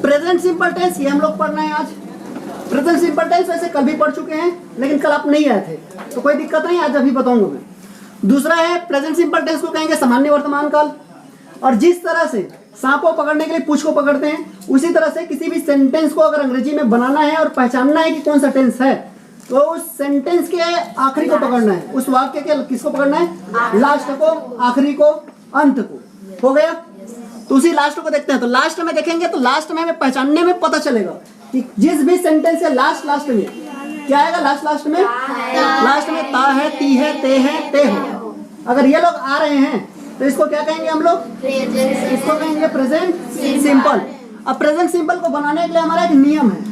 Present simple tense ये हम लोग पढ़ रहे हैं आज। प्रेजेंट सिंपल टेंस वैसे कल भी पढ़ चुके हैं, लेकिन कल आप नहीं आए थे तो कोई दिक्कत नहीं, आज अभी बताऊंगा मैं। दूसरा है प्रेजेंट सिंपल टेंस को कहेंगे सामान्य वर्तमान काल। और जिस तरह से सांप को पकड़ने के लिए पूंछ को पकड़ते हैं, उसी तरह से किसी भी सेंटेंस को अगर अंग्रेजी में बनाना है और पहचानना है कि कौन सा टेंस है, तो उस सेंटेंस के आखिरी को पकड़ना है, उस वाक्य के किसको पकड़ना है, लास्ट को, आखिरी को, अंत को। हो गया? तो उसी लास्ट को देखते हैं। तो लास्ट में देखेंगे तो लास्ट में हमें पहचानने में पता चलेगा कि जिस भी सेंटेंस है लास्ट में क्या आएगा। लास्ट में ता है, ती है, ते है, ते हो। अगर ये लोग आ रहे हैं तो इसको क्या कहेंगे हम लोग? इसको कहेंगे प्रेजेंट सिंपल। अब प्रेजेंट सिंपल को बनाने के लिए हमारा एक नियम है,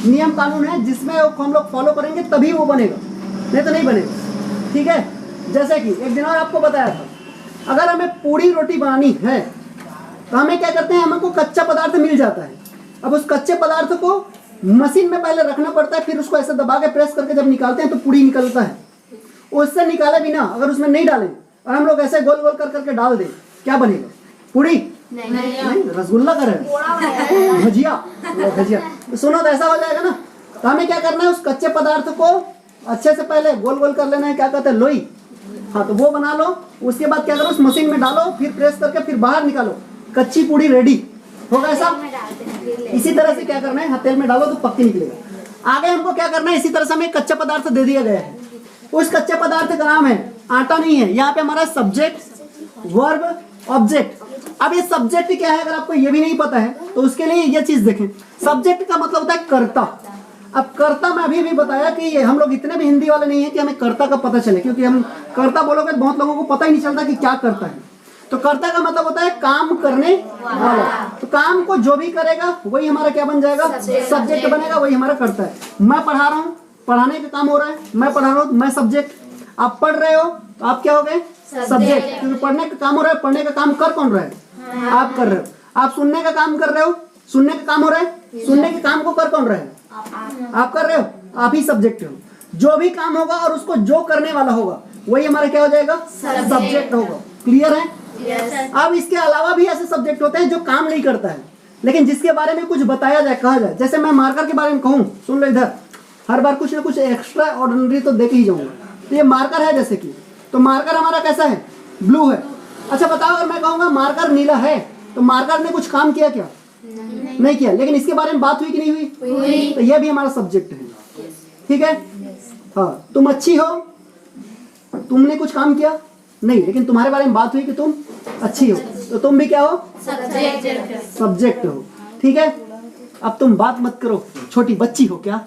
नियम कानून है, जिसमें हम लोग फॉलो करेंगे तभी वो बनेगा, नहीं तो नहीं बनेगा। ठीक है? जैसे कि एक दिन और आपको बताया था, अगर हमें पूरी रोटी बनानी है तो हमें क्या करते हैं, हमको कच्चा पदार्थ मिल जाता है। अब उस कच्चे पदार्थ को मशीन में पहले रखना पड़ता है, फिर उसको ऐसे दबा के प्रेस करके जब निकालते हैं तो पूरी निकलता है। उससे निकाले बिना अगर उसमें नहीं डालें और हम लोग ऐसे गोल गोल कर करके डाल दें, क्या बनेगा? पूरी नहीं, रसगुल्ला करें, भजिया। तो सुनो तो ऐसा हो जाएगा ना। तो हमें क्या करना है, उस कच्चे पदार्थ को अच्छे से पहले गोल गोल कर लेना है, क्या कहते हैं, लोई। हाँ, तो वो बना लो। उसके बाद क्या करो, उस मशीन में डालो, फिर प्रेस करके फिर बाहर निकालो, कच्ची पूड़ी रेडी होगा। ऐसा इसी तरह से क्या करना है, तेल में डालो तो पक्की निकलेगा। आगे हमको क्या करना है, इसी तरह से हमें कच्चा पदार्थ दे दिया गया है। उस कच्चे पदार्थ का नाम है आटा। नहीं है यहाँ पे हमारा सब्जेक्ट, वर्ब, ऑब्जेक्ट। अब ये सब्जेक्ट क्या है, अगर आपको ये भी नहीं पता है तो उसके लिए ये चीज देखें। सब्जेक्ट का मतलब होता है कर्ता। अब कर्ता मैं अभी भी बताया कि ये हम लोग इतने भी हिंदी वाले नहीं है कि हमें कर्ता का पता चले, क्योंकि हम कर्ता बोलोगे तो बहुत लोगों को पता ही नहीं चलता कि क्या करता है। तो कर्ता का मतलब होता है काम करने वाला। तो काम को जो भी करेगा वही हमारा क्या बन जाएगा, सब्जेक्ट बनेगा, वही हमारा कर्ता है। मैं पढ़ा रहा हूँ, पढ़ाने का काम हो रहा है, मैं पढ़ा रहा हूँ, मैं सब्जेक्ट। आप पढ़ रहे हो तो आप क्या हो गए, सब्जेक्ट, क्योंकि पढ़ने का काम हो रहा है। पढ़ने का काम कर कौन रहा है, आप कर रहे हो। आप सुनने का काम कर रहे हो, सुनने का काम हो रहा है, सुनने के काम को कर कौन रहा है, आप कर रहे हो, आप ही सब्जेक्ट हो। जो भी काम होगा और उसको जो करने वाला होगा वही हमारा क्या हो जाएगा, सब्जेक्ट होगा। क्लियर है? अब इसके अलावा भी ऐसे सब्जेक्ट होते हैं जो काम नहीं करता है, लेकिन जिसके बारे में कुछ बताया जाए, कहा जाए। जैसे मैं मार्कर के बारे में कहूँ, सुन लो इधर, हर बार कुछ ना कुछ एक्स्ट्रा ऑर्डिनरी तो देके ही जाऊंगा। तो ये मार्कर है जैसे कि, तो मार्कर हमारा कैसा है, ब्लू है। अच्छा बताओ, अगर मैं कहूँगा मार्कर नीला है तो मार्कर ने कुछ काम किया क्या, नहीं किया, लेकिन इसके बारे में बात हुई कि नहीं हुई? तो ये भी हमारा सब्जेक्ट है। ठीक है? हाँ, तुम अच्छी हो, तुमने कुछ काम किया नहीं, लेकिन तुम्हारे बारे में बात हुई कि तुम अच्छी हो, तो तुम भी क्या हो, सब्जेक्ट हो। ठीक है? अब तुम बात मत करो, छोटी बच्ची हो क्या।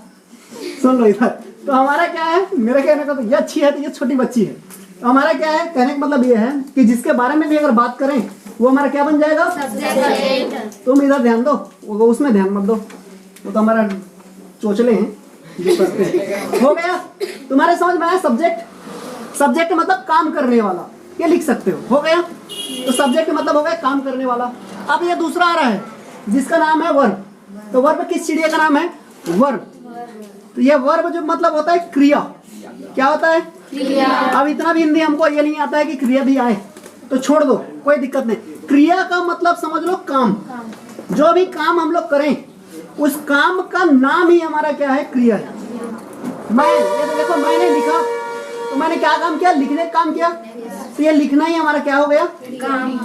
सुन लो इधर, तो हमारा क्या है, मेरा कहने का तो ये अच्छी है तो ये छोटी बच्ची है। तो हमारा क्या है, कहने का मतलब ये है कि जिसके बारे में भी अगर बात करें वो हमारा क्या बन जाएगा, तुम इधर ध्यान दो, वो उसमें ध्यान मत दो, वो तो हमारा चोचले हैं जो करते हैं। हो गया? तुम्हारे समझ में आया सब्जेक्ट? सब्जेक्ट मतलब काम करने वाला, ये लिख सकते हो गया? तो सब्जेक्ट मतलब हो गया काम करने वाला। अब ये दूसरा आ रहा है जिसका नाम है वर्ब। तो वर्ब किस चिड़िया का नाम है, वर्ब। तो ये वर्ब जो मतलब होता है क्रिया। क्या होता है, क्रिया। अब इतना भी हिंदी हमको ये नहीं आता है कि क्रिया भी आए, तो छोड़ दो, कोई दिक्कत नहीं। क्रिया का मतलब समझ लो काम। जो भी काम हम लोग करें उस काम का नाम ही हमारा क्या है, क्रिया है। ये तो देखो, मैंने लिखा तो मैंने क्या काम किया, लिखने का काम किया, तो ये लिखना ही हमारा क्या हो गया,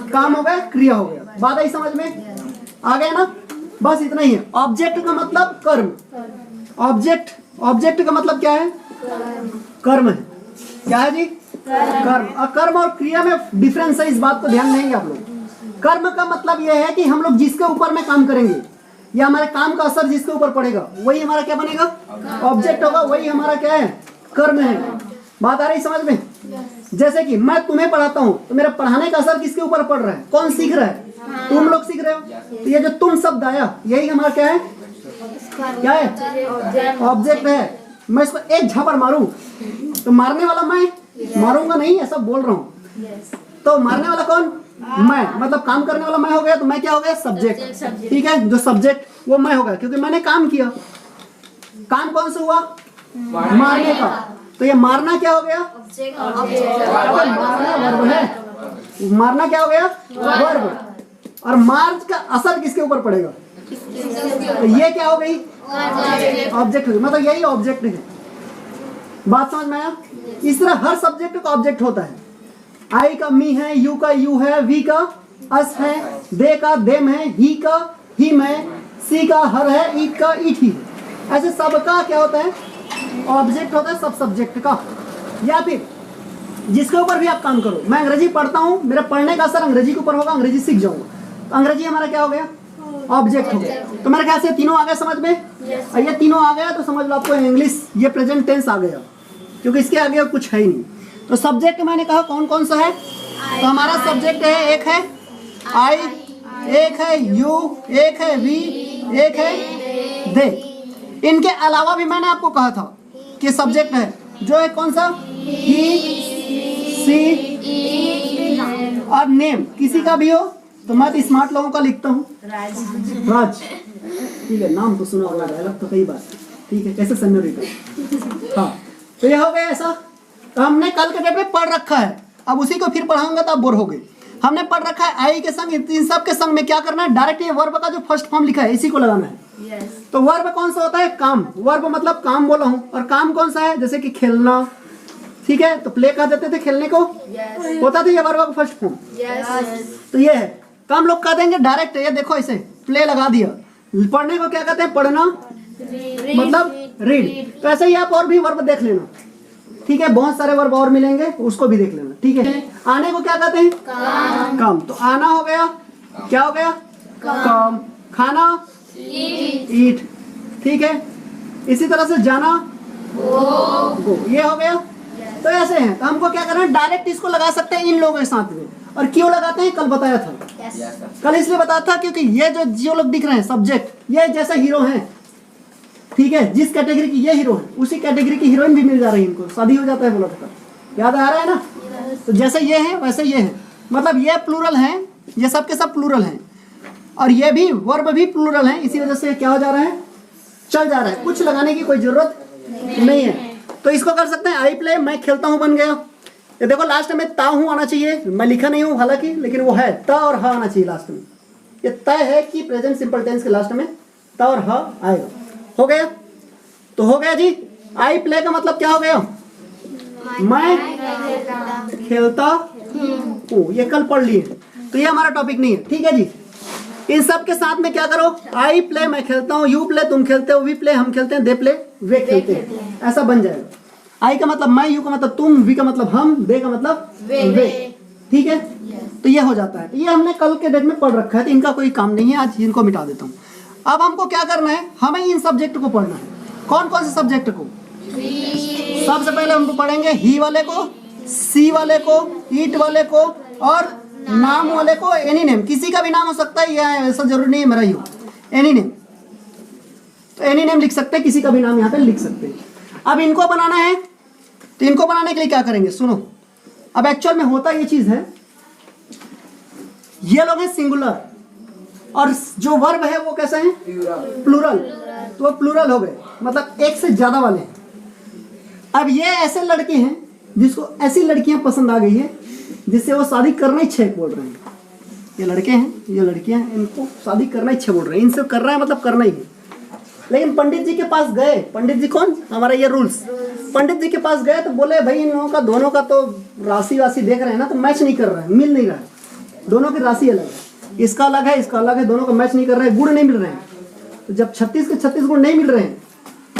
काम हो गया, क्रिया हो गया। बात आई समझ में, आ गया ना? बस इतना ही है। ऑब्जेक्ट का मतलब कर्म। ऑब्जेक्ट का मतलब क्या है, कर्म है। क्या है जी, कर्म। और कर्म और क्रिया में डिफरेंस है, इस बात को ध्यान देंगे आप लोग। कर्म का मतलब यह है कि हम लोग जिसके ऊपर में काम करेंगे या हमारे काम का असर जिसके ऊपर पड़ेगा वही हमारा क्या बनेगा, ऑब्जेक्ट होगा, वही हमारा क्या है, कर्म है। बात आ रही समझ में? जैसे कि मैं तुम्हें पढ़ाता हूँ तो मेरा पढ़ाने का असर किसके ऊपर पड़ रहा है, कौन सीख रहा है, तुम लोग सीख रहे हो। तो ये जो तुम शब्द आया यही हमारा क्या है, क्या है, ऑब्जेक्ट है। मैं इसको एक झपड़ मारूं तो मारने वाला मैं, मारूंगा नहीं, ऐसा बोल रहा हूँ। तो मारने वाला कौन, मैं, मतलब काम करने वाला मैं हो गया, तो मैं क्या हो गया, सब्जेक्ट। ठीक है? जो सब्जेक्ट वो मैं हो गया, क्योंकि मैंने काम किया। काम कौन सा हुआ, मारने का। तो ये मारना क्या हो गया, मारना वर्ब है। मारना क्या हो गया, वर्ब। और मार का असर किसके ऊपर पड़ेगा, तो ये क्या हो गई? ऑब्जेक्ट हो गई। मतलब यही ऑब्जेक्ट है। बात समझ में आया? इस तरह हर सब्जेक्ट का ऑब्जेक्ट होता है। आई का मी है, यू का यू है, वी का अस है, दे का देम है, ही का हिम है, सी का हर है, ईट का ईट ही है। ऐसे सबका क्या होता है? ऑब्जेक्ट होता है सब सब्जेक्ट का। या फिर जिसके ऊपर भी आप काम करो, मैं अंग्रेजी पढ़ता हूँ, मेरा पढ़ने का असर अंग्रेजी के ऊपर होगा, अंग्रेजी सीख जाऊंगा, तो अंग्रेजी हमारा क्या हो गया? ऑब्जेक्ट हो गया। तो मेरे ख्याल से तीनों आ गए समझ में। और ये तीनों आ गया तो समझ लो आपको इंग्लिश ये प्रेजेंट टेंस आ गया, क्योंकि इसके आगे कुछ है ही नहीं। तो सब्जेक्ट मैंने कहा कौन कौन सा है? तो हमारा सब्जेक्ट है, एक है आई, एक है यू, एक है वी, एक है दे। इनके अलावा भी मैंने आपको कहा था कि सब्जेक्ट है जो है कौन सा? ही, सी और नेम। किसी का भी हो तो मैं तो स्मार्ट लोगों का लिखता हूँ राज। ठीक है, नाम तो सुना होगा, डायलॉग तो कई बार। ठीक है, कैसे सेन्योरिटा। हाँ, तो ये हो गया ऐसा। तो हमने कल के डेट में पढ़ रखा है, अब उसी को फिर पढ़ाऊंगा तो आप बोर हो गए। हमने पढ़ रखा है आई के संग, इन सब के संग में क्या करना है? डायरेक्ट ये वर्ब का जो फर्स्ट फॉर्म लिखा है इसी को लगाना है। तो वर्ब कौन सा होता है? काम। वर्ब मतलब काम बोला हूँ। और काम कौन सा है? जैसे कि खेलना। ठीक है, तो प्ले कह देते थे खेलने को, होता था ये वर्ब का फर्स्ट फॉर्म। तो ये है। तो हम लोग कह देंगे डायरेक्ट, ये देखो ऐसे प्ले लगा दिया। पढ़ने को क्या कहते हैं? पढ़ना मतलब रीड। तो ऐसे ही आप और भी वर्ब देख लेना। ठीक है, बहुत सारे वर्ब और मिलेंगे, उसको भी देख लेना। ठीक है, आने को क्या कहते हैं? काम। तो आना हो गया, क्या हो गया? काम। खाना ईट। ठीक है, इसी तरह से जाना गो। ये हो गया। तो ऐसे हैं। तो हमको क्या करना है? डायरेक्ट इसको लगा सकते हैं इन लोगों के साथ में। और क्यों लगाते हैं कल बताया था। कल इसलिए बताया था क्योंकि ये जो लोग दिख रहे हैं सब्जेक्ट, ये जैसे हीरो हैं। ठीक है, जिस कैटेगरी की ये हीरो है उसी कैटेगरी की हीरोइन भी मिल जा रही है इनको, शादी हो जाता है बोला था। याद आ रहा है ना? तो जैसे ये है वैसे ये है, मतलब ये प्लूरल हैं, ये सब के सब प्लूरल हैं। और ये भी वर्ब भी प्लूरल हैं, इसी वजह से क्या हो जा रहा है? चल जा रहा है, कुछ लगाने की कोई जरूरत नहीं है। तो इसको कर सकते हैं आई प्ले, मैं खेलता हूँ बन गया। ये देखो लास्ट में ता हूँ आना चाहिए, मैं लिखा नहीं हूँ हालांकि, लेकिन वो है ता और हा आना चाहिए लास्ट में। ये तय है कि प्रेजेंट सिंपल टेंस के लास्ट में ता और हा आएगा। हो गया? तो हो गया जी। आई प्ले का मतलब क्या हो गया? मैं खेलता हूँ। ये कल पढ़ लिए, तो ये हमारा टॉपिक नहीं है। ठीक है जी। इन सब के साथ में क्या करो? आई प्ले मैं खेलता हूँ, यू प्ले तुम खेलते हो, वी प्ले हम खेलते हैं, दे प्ले वे खेलते हैं, ऐसा बन जाएगा। आई का मतलब मैं, यू का मतलब तुम, वी का मतलब हम, दे का मतलब वे। ठीक है, तो ये हो जाता है। ये हमने कल के डेट में पढ़ रखा है, तो इनका कोई काम नहीं है, आज इनको मिटा देता हूँ। अब हमको क्या करना है? हमें इन सब्जेक्ट को पढ़ना है। कौन कौन से सब्जेक्ट को? सबसे पहले हम पढ़ेंगे ही वाले को, सी वाले को, ईट वाले को, और नाम वाले को। एनी नेम, किसी का भी नाम हो सकता है, यह ऐसा जरूरी नहीं है मेरा ही हो। एनी नेम, तो एनी नेम लिख सकते हैं, किसी का भी नाम यहाँ पे लिख सकते हैं। अब इनको बनाना है, तो इनको बनाने के लिए क्या करेंगे? सुनो, अब एक्चुअल में होता ये चीज है, ये लोग हैं सिंगुलर और जो वर्ब है वो कैसा है? प्लूरल। तो वो प्लूरल हो गए, मतलब एक से ज्यादा वाले हैं। अब ये ऐसे लड़के हैं जिसको ऐसी लड़कियां पसंद आ गई है जिससे वो शादी करना ही इच्छा बोल रहे हैं। ये लड़के हैं, ये लड़कियां हैं, इनको शादी करना इच्छा बोल रहे हैं, इनसे कर रहा है मतलब करना ही है। लेकिन पंडित जी के पास गए, पंडित जी कौन? हमारा ये रूल्स। पंडित जी के पास गए तो बोले भाई इन लोगों का दोनों का तो राशि वासी देख रहे हैं ना, तो मैच नहीं कर रहा है, मिल नहीं रहा है, दोनों की राशि अलग है, इसका अलग है इसका अलग है, दोनों का मैच नहीं कर रहा है, गुण नहीं मिल रहे हैं। तो जब 36 के 36 गुण नहीं मिल रहे हैं,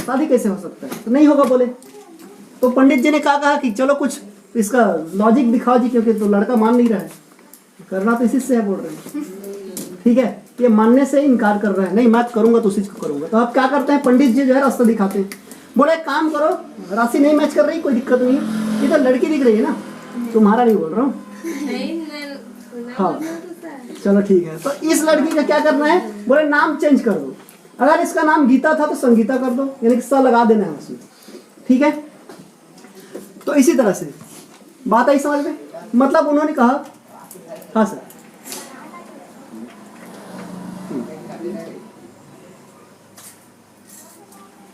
शादी कैसे हो सकता है? तो नहीं होगा बोले। तो पंडित जी ने कहा कि चलो कुछ इसका लॉजिक दिखाओ जी, क्योंकि तो लड़का मान नहीं रहा है, करना तो इसी से है बोल रहे हैं। ठीक है, ये मानने से इनकार कर रहा है, नहीं मैं करूंगा तो उसी को करूंगा। तो अब क्या करते हैं? पंडित जी जो है रास्ता दिखाते हैं, बोले काम करो, राशि नहीं मैच कर रही, कोई दिक्कत नहीं है, ये तो लड़की दिख रही है ना, तुम्हारा नहीं बोल रहा हूँ। हाँ चलो ठीक है। तो इस लड़की का क्या करना है? बोले नाम चेंज कर दो, अगर इसका नाम गीता था तो संगीता कर दो, यानी कि सा लगा देना है उसमें। ठीक है, तो इसी तरह से बात आई समझ में? मतलब उन्होंने कहा, हाँ सर,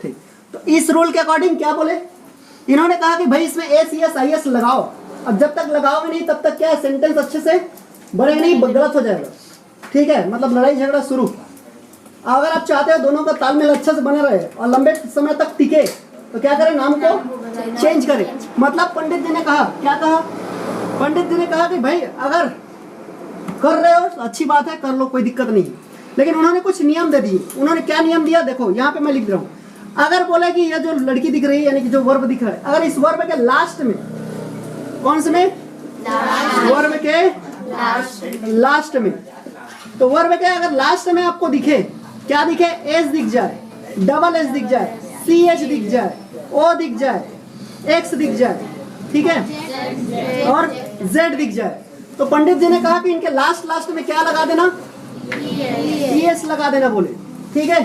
ठीक। तो इस रूल के अकॉर्डिंग क्या बोले? इन्होंने कहा कि भाई इसमें ACS लगाओ। अब जब तक लगाओगे नहीं तब तक क्या है, सेंटेंस अच्छे से बनेगा नहीं, गलत हो जाएगा। ठीक है, मतलब लड़ाई झगड़ा शुरू। अगर आप चाहते हो दोनों का तालमेल अच्छे से बने रहे और लंबे समय तक टिके तो क्या करें, नाम को चेंज करें। मतलब पंडित जी ने कहा, क्या कहा, पंडित जी ने कहा कि भाई अगर कर रहे हो तो अच्छी बात है, कर लो, कोई दिक्कत नहीं। लेकिन उन्होंने कुछ नियम दे दिए। उन्होंने क्या नियम दिया, देखो यहाँ पे मैं लिख रहा हूँ। अगर बोले कि ये जो लड़की दिख रही है, यानी कि जो वर्ब दिख रहा है, अगर इस वर्ब के लास्ट में, कौन से में, वर्ब के लास्ट में, तो वर्ब के अगर लास्ट में आपको दिखे, क्या दिखे, एस दिख जाए, डबल एस दिख जाए, सी एच दिख जाए, ओ दिख जाए, एक्स दिख जाए, ठीक है, और जेड दिख जाए, तो पंडित जी ने कहा कि इनके लास्ट में क्या लगा देना, एस लगा देना बोले, ठीक है।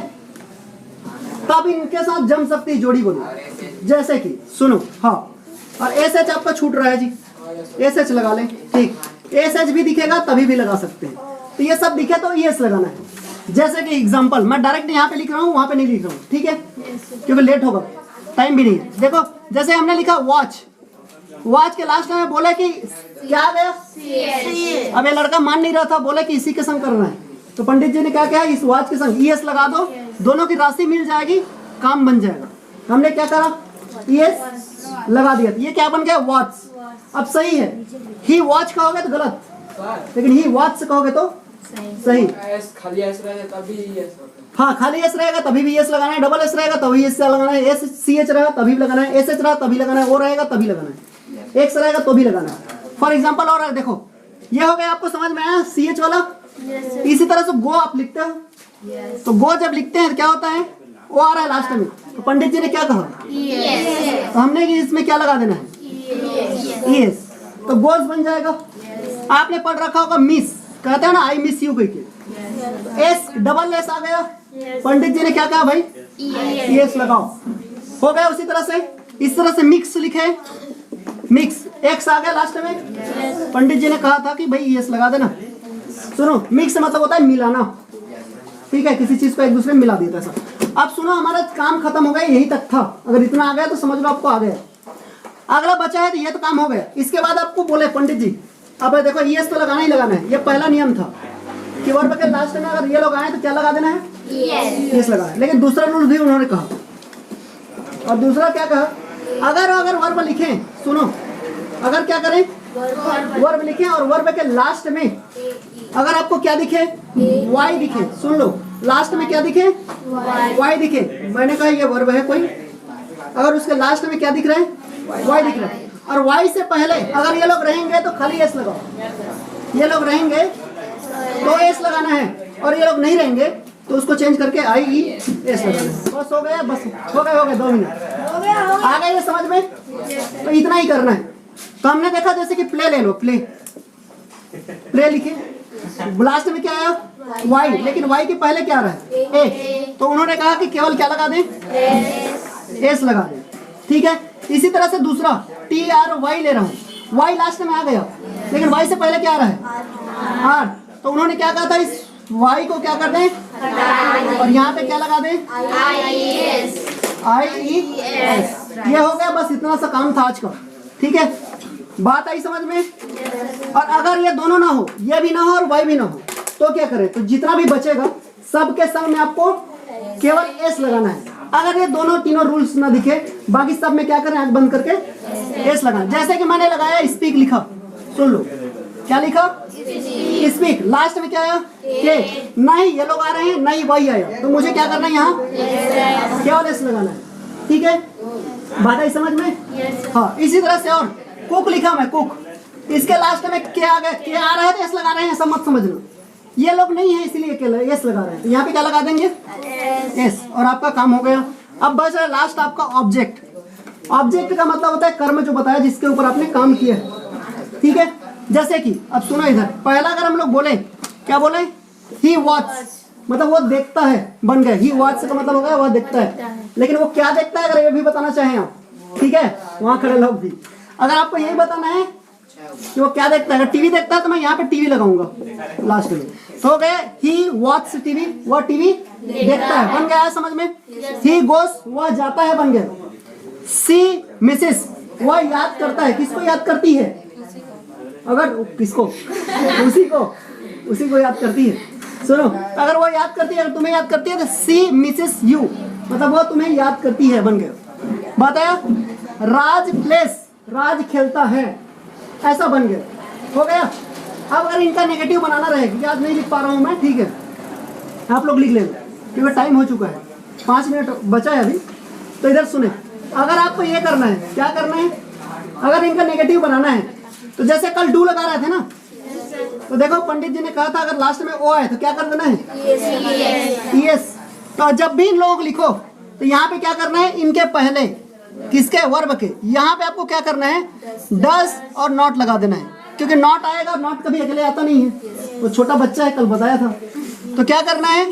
तब इनके साथ जम सकती है जोड़ी बोले। जैसे कि सुनो, हाँ, और एस एच आपका छूट रहा है जी, एस एच लगा लें, ठीक, एस एच भी दिखेगा तभी भी लगा सकते हैं। तो ये सब दिखे तो एस लगाना है। जैसे कि एग्जांपल मैं डायरेक्ट यहाँ पे लिख रहा हूँ, वहां पे नहीं लिख रहा हूँ, ठीक है, क्योंकि लेट होगा, टाइम भी नहीं है। देखो जैसे हमने लिखा वॉच, वॉच के लास्ट में बोले कि क्या आ गया, अब ये लड़का मान नहीं रहा था, बोले कि इसी के संग करना है, तो पंडित जी ने क्या किया, इस वॉच के संग ईएस लगा दो, दोनों की राशि मिल जाएगी, काम बन जाएगा। हमने क्या करा, ईएस लगा दिया, ये क्या बन गया, वॉच। अब सही है, ही वॉच कहोगे तो गलत, लेकिन ही वॉच से कहोगे तो सही। खाली एस रहेगा तभी एस, हाँ, खाली एस रहेगा तभी भी एस लगाना है, डबल एस रहेगा तभी एस लगाना है, एस सी एच रहेगा तभी भी लगाना है, एस एच रहा तभी लगाना है, ओ रहेगा तभी लगाना है, एक्स रहेगा तो भी लगाना है। फॉर एग्जाम्पल और देखो, ये हो गया, आपको समझ में आया सी एच वाला। इसी तरह से गो आप लिखते हो, तो गो जब लिखते हैं तो क्या होता है, ओ आ रहा है लास्ट में, तो पंडित जी ने क्या कहा, तो हमने कि इसमें क्या लगा देना है, यस, तो गोल्स बन जाएगा। आपने पढ़ रखा होगा मिस, कहते हैं ना आई मिस यू कह के, एस डबल एस आ गया, पंडित जी ने क्या कहा भाई, एस लगाओ, हो गया। उसी तरह से इस तरह से मिक्स लिखे, मिक्स, एक्स आ गया लास्ट में, पंडित जी ने कहा था कि भाई एस लगा देना। सुनो, मिक्स मतलब होता है मिलाना, ठीक है, किसी चीज को एक दूसरे में मिला देता है सब। अब सुनो, हमारा काम खत्म हो गया, यही तक था। अगर इतना आ गया तो समझ लो आपको आ गया। अगला बचा है तो ये तो काम हो गया। इसके बाद आपको बोले पंडित जी, अब देखो ईएस तो लगाना ही लगाना है, ये पहला नियम था कि वर्ब के लास्ट में अगर ये लोग आए तो क्या लगा देना है, ईएस लगाना है। लेकिन दूसरा रूल भी उन्होंने कहा, और दूसरा क्या कहा, अगर वर्ब लिखें, सुनो, अगर क्या करें, वर्ब लिखें और वर्ब के लास्ट में अगर आपको क्या दिखे, वाई दिखे, सुन लो, लास्ट में क्या दिखे, वाई दिखे, मैंने कहा ये वर्ब है कोई, अगर उसके लास्ट में क्या दिख रहा है, वाई दिख रहा है, और वाई से पहले अगर ये लोग रहेंगे तो खाली एस लगाओ, ये लोग रहेंगे तो एस लगाना है, और ये लोग नहीं रहेंगे तो उसको चेंज करके आई ई एस लगाना है। बस हो गया, बस हो गए 2 मिनट, आ गए ये समझ में, तो इतना ही करना है। तो हमने देखा जैसे कि प्ले ले लो, प्ले लिखे, लास्ट में क्या आया, वाई, लेकिन वाई के पहले क्या आ रहा है, ए, तो उन्होंने कहा कि केवल क्या लगा दें, एस लगा दें, ठीक है। इसी तरह से दूसरा टी आर वाई ले रहा हूँ, वाई लास्ट में आ गया, लेकिन वाई से पहले क्या आ रहा है, आर, तो उन्होंने क्या कहा था, इस वाई को क्या कर दें, और यहाँ पे क्या लगा दें, आई ई एस। ये हो गया, बस इतना सा काम था आज का, ठीक है, बात आई समझ में। और अगर ये दोनों ना हो, ये भी ना हो और वाई भी ना हो, तो क्या करें, तो जितना भी बचेगा सबके संग में आपको केवल एस लगाना है। अगर ये दोनों तीनों रूल्स ना दिखे, बाकी सब में क्या करें, आंख बंद करके एस लगाना। जैसे कि मैंने लगाया स्पीक लिखा, सुन लो क्या लिखा, स्पीक, लास्ट में क्या आया, के, नहीं ये लोग आ रहे हैं, नहीं वाई आया, तो मुझे क्या करना है, यहाँ केवल एस लगाना है, ठीक है, बात आई समझ में। हाँ, इसी तरह से और कुक लिखा मैं, कुक, इसके लास्ट में क्या आ गया, क्या आ रहा है तो एस लगा रहे हैं, ऐसा मत समझना, ये लोग नहीं है इसलिए एस लगा रहे हैं, तो यहाँ पे क्या लगा देंगे, एस, और आपका काम हो गया। अब बस लास्ट आपका ऑब्जेक्ट। ऑब्जेक्ट का मतलब होता है कर्म, जो बताया जिसके ऊपर आपने काम किया है, ठीक है। जैसे कि अब सुनो इधर, पहला अगर हम लोग बोले, क्या बोले, ही वॉच, मतलब वो देखता है, बन गया, ही वॉच का मतलब होगा वह देखता है, लेकिन वो क्या देखता है अगर ये भी बताना चाहें आप, ठीक है, वहां खड़े लोग भी, अगर आपको यही बताना है कि वो क्या देखता है, अगर टीवी देखता है तो मैं यहाँ पे टीवी लगाऊंगा लास्ट में, तो हो गए ही वॉच टीवी, वह टीवी देखता है, बन गया है समझ में। ही गोस, वह जाता है, बन गया। सी मिसेस, वह याद करता है, किसको याद करती है, अगर किसको, उसी को याद करती है, सुनो, अगर वो याद करती है, अगर तुम्हें याद करती है तो सी मिसेस यू, मतलब वो तुम्हें याद करती है, बन गया। बात आया? राज प्लेस, राज खेलता है, ऐसा बन गया, हो गया। अब अगर इनका नेगेटिव बनाना रहे, क्योंकि आज नहीं लिख पा रहा हूँ मैं, ठीक है, आप लोग लिख लेंगे क्योंकि टाइम हो चुका है, 5 मिनट बचा है अभी। तो इधर सुने, अगर आपको ये करना है, क्या करना है, अगर इनका नेगेटिव बनाना है तो जैसे कल डू लगा रहे थे ना, तो देखो पंडित जी ने कहा था अगर लास्ट में ओ आए तो क्या कर देना है, यस। तो जब भी इन लोगों को लिखो तो यहाँ पे क्या करना है, इनके पहले किसके, वर्ब के, यहाँ पे आपको क्या करना है, डस और नॉट लगा देना है, क्योंकि नॉट आएगा, नॉट कभी अकेले आता नहीं है, वो छोटा बच्चा है, कल बताया था। तो क्या करना है,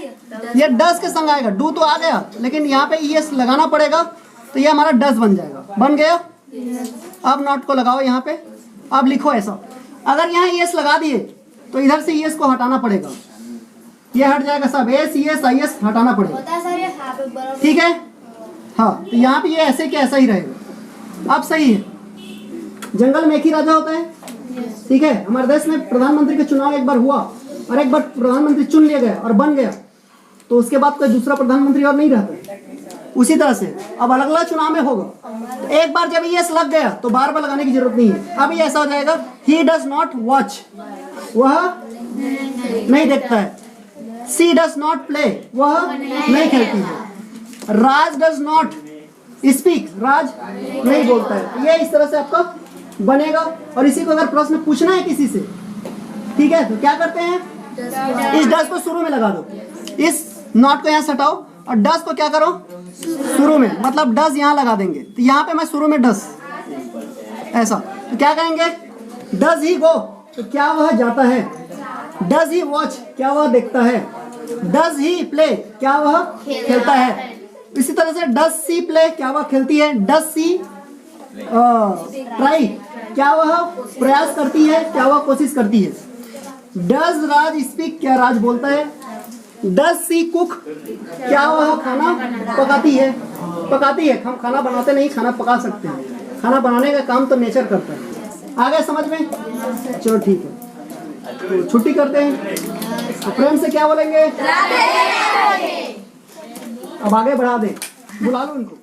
ये डस के संग आएगा, डू तो आ गया लेकिन यहाँ पे ईएस लगाना पड़ेगा, तो ये हमारा डस बन जाएगा, बन गया। अब नॉट को लगाओ यहाँ पे, अब लिखो ऐसा, अगर यहाँ ईएस लगा दिए तो इधर से ईएस को हटाना पड़ेगा, ये हट जाएगा सब, एस ईएस आई एस हटाना पड़ेगा, ठीक है। हाँ, तो यहाँ पे ये ऐसे के ऐसा ही रहेगा। अब सही है, जंगल में एक ही राजा होता है, ठीक है। हमारे देश में प्रधानमंत्री का चुनाव एक बार हुआ और एक बार प्रधानमंत्री चुन लिया गया और बन गया, तो उसके बाद कोई दूसरा प्रधानमंत्री और नहीं रहता। उसी तरह से अब अलग अलग चुनाव में होगा, तो एक बार जब ये लग गया तो बार बार लगाने की जरूरत नहीं है। अब ये ऐसा हो जाएगा, ही डज नॉट वॉच, वह नहीं देखता है, सी डज नॉट प्ले, वह नहीं खेलती है, राज डज नॉट स्पीक, राज नहीं बोलता है। ये इस तरह से आपका बनेगा। और इसी को अगर प्रश्न पूछना है किसी से, ठीक है, तो क्या करते हैं, इस डस को शुरू में लगा दो, इस नॉट को यहाँ से हटाओ और डस को क्या करो शुरू में, मतलब डस यहाँ लगा देंगे, तो यहाँ पे मैं शुरू में डस, ऐसा। तो क्या कहेंगे, डज ही गो, तो क्या वह जाता है, डज ही वॉच, क्या वह देखता है, डज ही प्ले, क्या वह खेलता है। इसी तरह से डज सी प्ले, क्या वह खेलती है, डज सी ट्राई, क्या वह प्रयास करती है, क्या वह कोशिश करती है, डज राज स्पीक, क्या राज बोलता है, डज सी कुक, क्या वह खाना पकाती है, पकाती है, हम खाना बनाते नहीं, खाना पका सकते हैं, खाना बनाने का काम तो नेचर करता है। आ गए समझ में? चलो ठीक है, तो छुट्टी करते हैं। तो प्रेम से क्या बोलेंगे, अब आगे बढ़ा दें, बुला लो उनको।